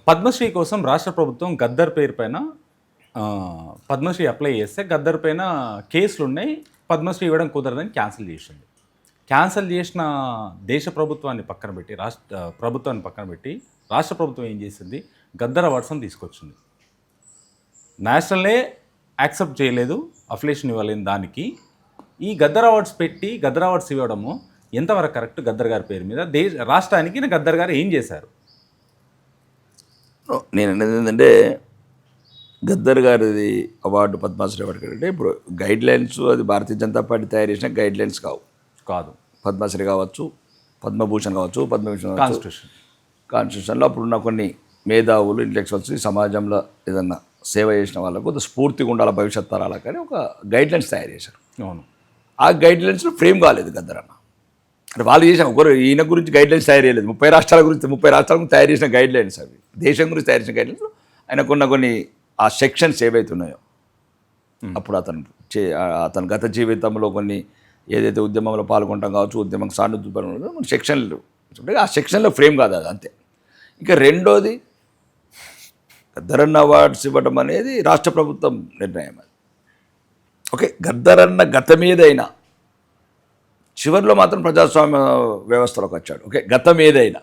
పద్మశ్రీ కోసం రాష్ట్ర ప్రభుత్వం గద్దర్ పేరు పైన పద్మశ్రీ అప్లై చేస్తే గద్దర్ పైన కేసులు ఉన్నాయి, పద్మశ్రీ ఇవ్వడం కుదరదని క్యాన్సిల్ చేసింది. క్యాన్సిల్ చేసిన దేశ ప్రభుత్వాన్ని పక్కన పెట్టి ప్రభుత్వాన్ని పక్కన పెట్టి రాష్ట్ర ప్రభుత్వం ఏం చేసింది, గద్దర్ అవార్డ్స్ని తీసుకొచ్చింది. నేషనలే యాక్సెప్ట్ చేయలేదు, అఫిలియేషన్ ఇవ్వలేని దానికి ఈ గద్దర్ అవార్డ్స్ పెట్టి గద్దర్ అవార్డ్స్ ఇవ్వడము ఎంతవరకు కరెక్ట్? గద్దర్ గారి పేరు మీద రాష్ట్రానికి గద్దర్ గారు ఏం చేశారు? నేను అనేది ఏంటంటే గద్దర్ గారిది అవార్డు పద్మశ్రీ అవార్డు అంటే ఇప్పుడు గైడ్ లైన్స్ అది భారతీయ జనతా పార్టీ తయారు చేసిన గైడ్ లైన్స్ కాదు. పద్మశ్రీ కావచ్చు, పద్మభూషణ్ కావచ్చు, పద్మభూషణ్ కాన్స్టిట్యూషన్లో అప్పుడున్న కొన్ని మేధావులు ఇంటలెక్చువల్స్ సమాజంలో ఏదన్నా సేవ చేసిన వాళ్ళకు కొంత స్ఫూర్తిగా ఉండాలి భవిష్యత్ తరాలకు అని ఒక గైడ్ లైన్స్ తయారు చేశారు. అవును, ఆ గైడ్ లైన్స్ ఫ్రేమ్ కాలేదు గద్దర్ అన్న. అంటే వాళ్ళు చేసిన ఒకరు ఈయన గురించి గైడ్ లైన్స్ తయారు చేయలేదు, 30 రాష్ట్రాల గురించి తయారు చేసిన గైడ్ లైన్స్ అవి, దేశం గురించి తయారు చేసిన గైడ్ లైన్స్. ఆయనకున్న కొన్ని ఆ సెక్షన్స్ ఏవైతున్నాయో అప్పుడు అతను గత జీవితంలో కొన్ని ఏదైతే ఉద్యమంలో పాల్గొంటాం కావచ్చు, ఉద్యమం సానుభూతి సెక్షన్లు ఆ సెక్షన్లో ఫ్రేమ్ కాదు అది అంతే. ఇంకా రెండోది గద్దరన్న అవార్డ్స్ ఇవ్వడం అనేది రాష్ట్ర ప్రభుత్వం నిర్ణయం. అది ఓకే, గద్దరన్న గతం ఏదైనా చివరిలో మాత్రం ప్రజాస్వామ్య వ్యవస్థలోకి వచ్చాడు. ఓకే, గతం ఏదైనా